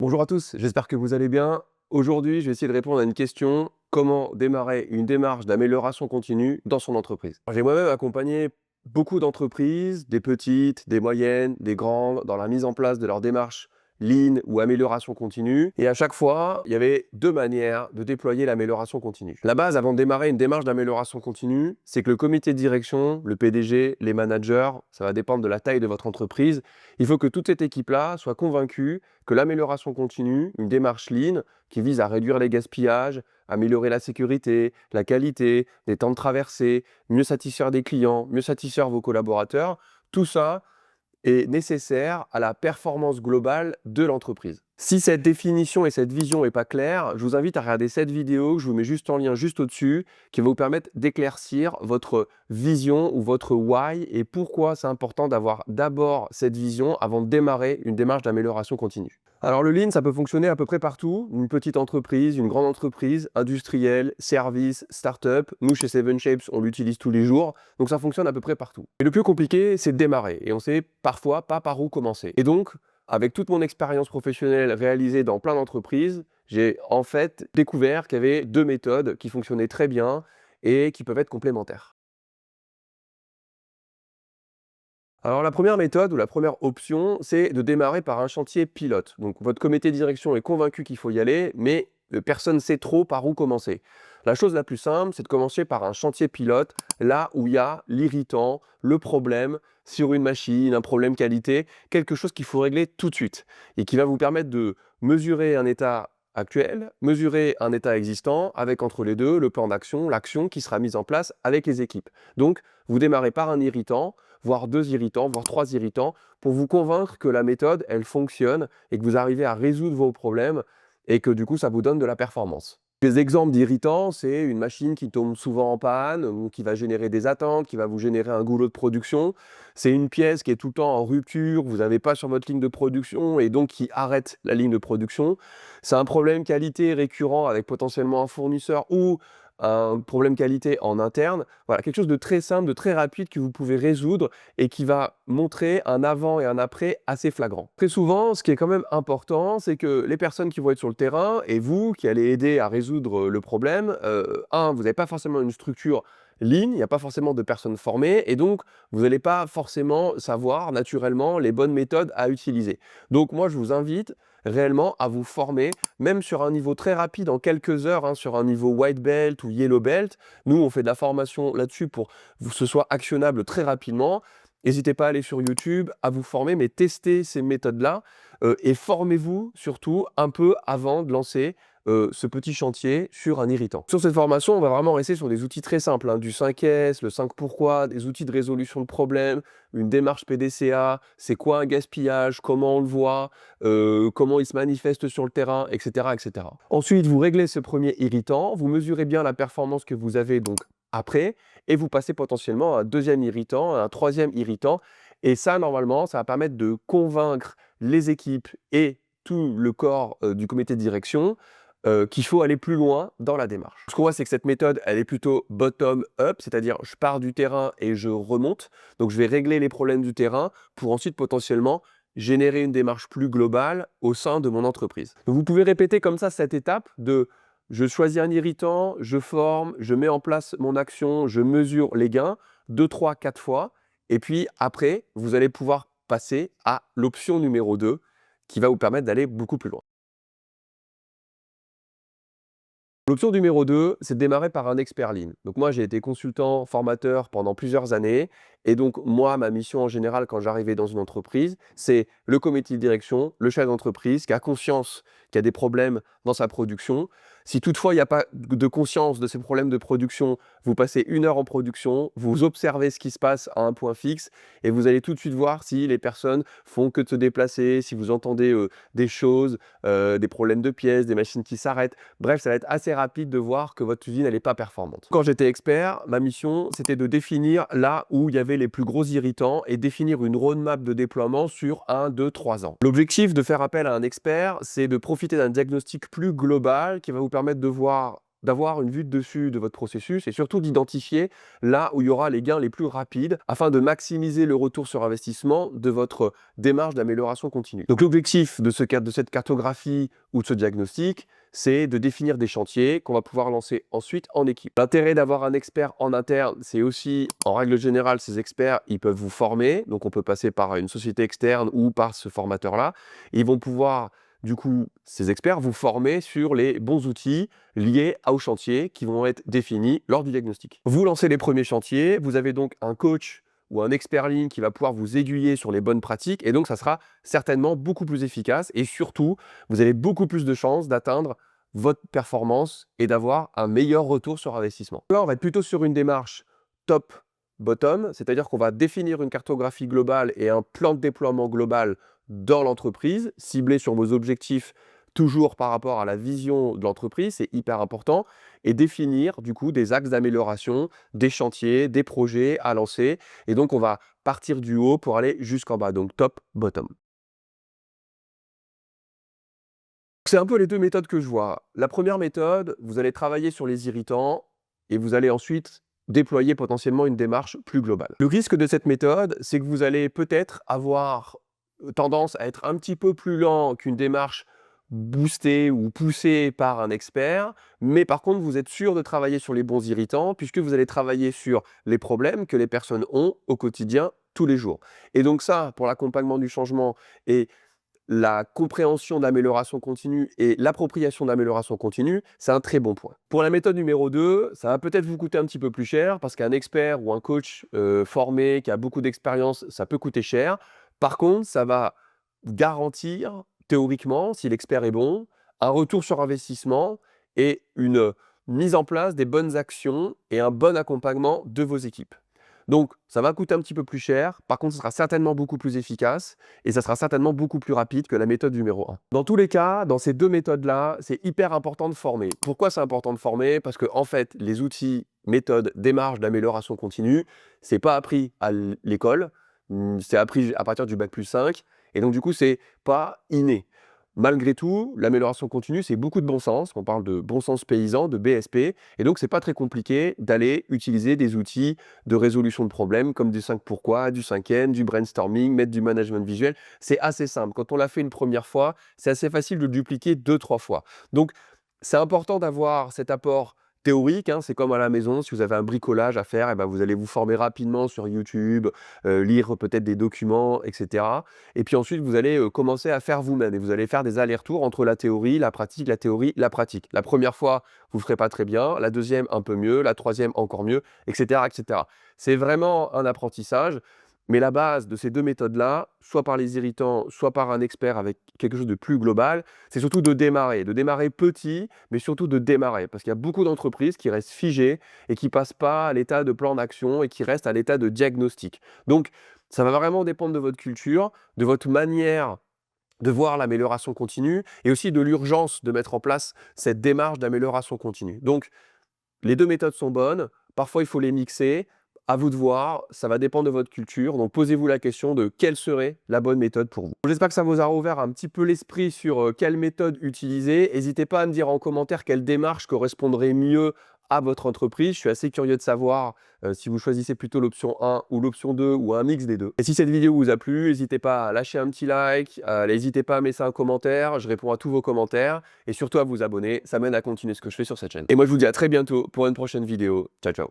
Bonjour à tous, j'espère que vous allez bien. Aujourd'hui, je vais essayer de répondre à une question: comment démarrer une démarche d'amélioration continue dans son entreprise? J'ai moi-même accompagné beaucoup d'entreprises, des petites, des moyennes, des grandes, dans la mise en place de leur démarche Lean ou amélioration continue. Et à chaque fois, il y avait deux manières de déployer l'amélioration continue. La base, avant de démarrer une démarche d'amélioration continue, c'est que le comité de direction, le PDG, les managers, ça va dépendre de la taille de votre entreprise, il faut que toute cette équipe-là soit convaincue que l'amélioration continue, une démarche Lean qui vise à réduire les gaspillages, améliorer la sécurité, la qualité, les temps de traversée, mieux satisfaire des clients, mieux satisfaire vos collaborateurs, tout ça est nécessaire à la performance globale de l'entreprise. Si cette définition et cette vision n'est pas claire, je vous invite à regarder cette vidéo, je vous mets juste en lien juste au-dessus, qui va vous permettre d'éclaircir votre vision ou votre why et pourquoi c'est important d'avoir d'abord cette vision avant de démarrer une démarche d'amélioration continue. Alors le Lean, ça peut fonctionner à peu près partout, une petite entreprise, une grande entreprise, industrielle, service, start-up. Nous, chez Seven Shapes, on l'utilise tous les jours, donc ça fonctionne à peu près partout. Et le plus compliqué, c'est de démarrer, et on sait parfois pas par où commencer. Et donc, avec toute mon expérience professionnelle réalisée dans plein d'entreprises, j'ai en fait découvert qu'il y avait deux méthodes qui fonctionnaient très bien et qui peuvent être complémentaires. Alors la première méthode ou la première option, c'est de démarrer par un chantier pilote. Donc votre comité de direction est convaincu qu'il faut y aller, mais personne ne sait trop par où commencer. La chose la plus simple, c'est de commencer par un chantier pilote, là où il y a l'irritant, le problème sur une machine, un problème qualité, quelque chose qu'il faut régler tout de suite et qui va vous permettre de mesurer un état actuel, mesurer un état existant, avec entre les deux le plan d'action, l'action qui sera mise en place avec les équipes. Donc vous démarrez par un irritant, voire deux irritants, voire trois irritants, pour vous convaincre que la méthode, elle fonctionne et que vous arrivez à résoudre vos problèmes et que du coup, ça vous donne de la performance. Des exemples d'irritants, c'est une machine qui tombe souvent en panne, ou qui va générer des attentes, qui va vous générer un goulot de production. C'est une pièce qui est tout le temps en rupture, vous n'avez pas sur votre ligne de production et donc qui arrête la ligne de production. C'est un problème qualité récurrent avec potentiellement un fournisseur ou un problème qualité en interne. Voilà, quelque chose de très simple, de très rapide que vous pouvez résoudre et qui va montrer un avant et un après assez flagrant. Très souvent, ce qui est quand même important, c'est que les personnes qui vont être sur le terrain et vous qui allez aider à résoudre le problème, vous n'avez pas forcément une structure Lean, il n'y a pas forcément de personnes formées et donc vous n'allez pas forcément savoir naturellement les bonnes méthodes à utiliser. Donc moi, je vous invite réellement à vous former, même sur un niveau très rapide, en quelques heures, hein, sur un niveau white belt ou yellow belt. Nous, on fait de la formation là-dessus pour que ce soit actionnable très rapidement. N'hésitez pas à aller sur YouTube, à vous former, mais testez ces méthodes-là et formez-vous surtout un peu avant de lancer ce petit chantier sur un irritant. Sur cette formation, on va vraiment rester sur des outils très simples, hein, du 5S, le 5 pourquoi, des outils de résolution de problèmes, une démarche PDCA, c'est quoi un gaspillage, comment on le voit, comment il se manifeste sur le terrain, etc., etc. Ensuite, vous réglez ce premier irritant, vous mesurez bien la performance que vous avez donc après, et vous passez potentiellement à un deuxième irritant, à un troisième irritant. Et ça, normalement, ça va permettre de convaincre les équipes et tout le corps du comité de direction qu'il faut aller plus loin dans la démarche. Ce qu'on voit, c'est que cette méthode, elle est plutôt bottom-up, c'est-à-dire je pars du terrain et je remonte. Donc je vais régler les problèmes du terrain pour ensuite potentiellement générer une démarche plus globale au sein de mon entreprise. Donc vous pouvez répéter comme ça cette étape de je choisis un irritant, je forme, je mets en place mon action, je mesure les gains, 2, 3, 4 fois. Et puis après, vous allez pouvoir passer à l'option numéro 2 qui va vous permettre d'aller beaucoup plus loin. L'option numéro 2, c'est de démarrer par un expert Lean. Donc moi, j'ai été consultant, formateur pendant plusieurs années. Et donc moi, ma mission en général, quand j'arrivais dans une entreprise, c'est le comité de direction, le chef d'entreprise qui a conscience qu'il y a des problèmes dans sa production. Si toutefois, il n'y a pas de conscience de ces problèmes de production, vous passez une heure en production, vous observez ce qui se passe à un point fixe et vous allez tout de suite voir si les personnes font que de se déplacer, si vous entendez des choses, des problèmes de pièces, des machines qui s'arrêtent. Bref, ça va être assez rapide de voir que votre usine, elle n'est pas performante. Quand j'étais expert, ma mission, c'était de définir là où il y avait les plus gros irritants et définir une roadmap de déploiement sur 1, 2, 3 ans. L'objectif de faire appel à un expert, c'est de profiter d'un diagnostic plus global qui va vous permettre de voir d'avoir une vue de dessus de votre processus et surtout d'identifier là où il y aura les gains les plus rapides afin de maximiser le retour sur investissement de votre démarche d'amélioration continue. Donc l'objectif de cette cartographie ou de ce diagnostic, c'est de définir des chantiers qu'on va pouvoir lancer ensuite en équipe. L'intérêt d'avoir un expert en interne, c'est aussi, en règle générale, ces experts, ils peuvent vous former, donc on peut passer par une société externe ou par ce formateur-là. Ils vont pouvoir, du coup, ces experts vous former sur les bons outils liés au chantier qui vont être définis lors du diagnostic. Vous lancez les premiers chantiers, vous avez donc un coach ou un expert ligne qui va pouvoir vous aiguiller sur les bonnes pratiques et donc ça sera certainement beaucoup plus efficace et surtout, vous avez beaucoup plus de chances d'atteindre votre performance et d'avoir un meilleur retour sur investissement. Là, on va être plutôt sur une démarche top-bottom, c'est-à-dire qu'on va définir une cartographie globale et un plan de déploiement global dans l'entreprise, ciblé sur vos objectifs, toujours par rapport à la vision de l'entreprise, c'est hyper important, et définir du coup des axes d'amélioration, des chantiers, des projets à lancer, et donc on va partir du haut pour aller jusqu'en bas, donc top-bottom. C'est un peu les 2 méthodes que je vois. La première méthode, vous allez travailler sur les irritants et vous allez ensuite déployer potentiellement une démarche plus globale. Le risque de cette méthode, c'est que vous allez peut-être avoir tendance à être un petit peu plus lent qu'une démarche boostée ou poussée par un expert, mais par contre, vous êtes sûr de travailler sur les bons irritants puisque vous allez travailler sur les problèmes que les personnes ont au quotidien, tous les jours. Et donc ça, pour l'accompagnement du changement et la compréhension d'amélioration continue et l'appropriation d'amélioration continue, c'est un très bon point. Pour la méthode numéro 2, ça va peut-être vous coûter un petit peu plus cher parce qu'un expert ou un coach formé qui a beaucoup d'expérience, ça peut coûter cher. Par contre, ça va garantir, théoriquement, si l'expert est bon, un retour sur investissement et une mise en place des bonnes actions et un bon accompagnement de vos équipes. Donc, ça va coûter un petit peu plus cher. Par contre, ce sera certainement beaucoup plus efficace et ça sera certainement beaucoup plus rapide que la méthode numéro 1. Dans tous les cas, dans ces 2 méthodes-là, c'est hyper important de former. Pourquoi c'est important de former? Parce que en fait, les outils, méthodes, démarches d'amélioration continue, c'est pas appris à l'école, c'est appris à partir du bac+5 et donc du coup, c'est pas inné. Malgré tout, l'amélioration continue, c'est beaucoup de bon sens. On parle de bon sens paysan, de BSP, et donc c'est pas très compliqué d'aller utiliser des outils de résolution de problèmes comme du 5 pourquoi, du 5N, du brainstorming, mettre du management visuel. C'est assez simple. Quand on l'a fait une première fois, c'est assez facile de le dupliquer 2-3 fois. Donc, c'est important d'avoir cet apport théorique, hein, c'est comme à la maison, si vous avez un bricolage à faire, et ben vous allez vous former rapidement sur YouTube, lire peut-être des documents, etc. Et puis ensuite, vous allez commencer à faire vous-même et vous allez faire des allers-retours entre la théorie, la pratique, la théorie, la pratique. La première fois, vous ne ferez pas très bien, la deuxième un peu mieux, la troisième encore mieux, etc. etc. C'est vraiment un apprentissage. Mais la base de ces 2 méthodes-là, soit par les irritants, soit par un expert avec quelque chose de plus global, c'est surtout de démarrer petit, mais surtout de démarrer. Parce qu'il y a beaucoup d'entreprises qui restent figées et qui ne passent pas à l'état de plan d'action et qui restent à l'état de diagnostic. Donc, ça va vraiment dépendre de votre culture, de votre manière de voir l'amélioration continue et aussi de l'urgence de mettre en place cette démarche d'amélioration continue. Donc, les 2 méthodes sont bonnes, parfois il faut les mixer, à vous de voir, ça va dépendre de votre culture, donc posez-vous la question de quelle serait la bonne méthode pour vous. J'espère que ça vous a rouvert un petit peu l'esprit sur quelle méthode utiliser. N'hésitez pas à me dire en commentaire quelle démarche correspondrait mieux à votre entreprise. Je suis assez curieux de savoir si vous choisissez plutôt l'option 1 ou l'option 2 ou un mix des deux. Et si cette vidéo vous a plu, n'hésitez pas à lâcher un petit like, n'hésitez pas à mettre un commentaire, je réponds à tous vos commentaires et surtout à vous abonner, ça m'aide à continuer ce que je fais sur cette chaîne. Et moi je vous dis à très bientôt pour une prochaine vidéo. Ciao ciao.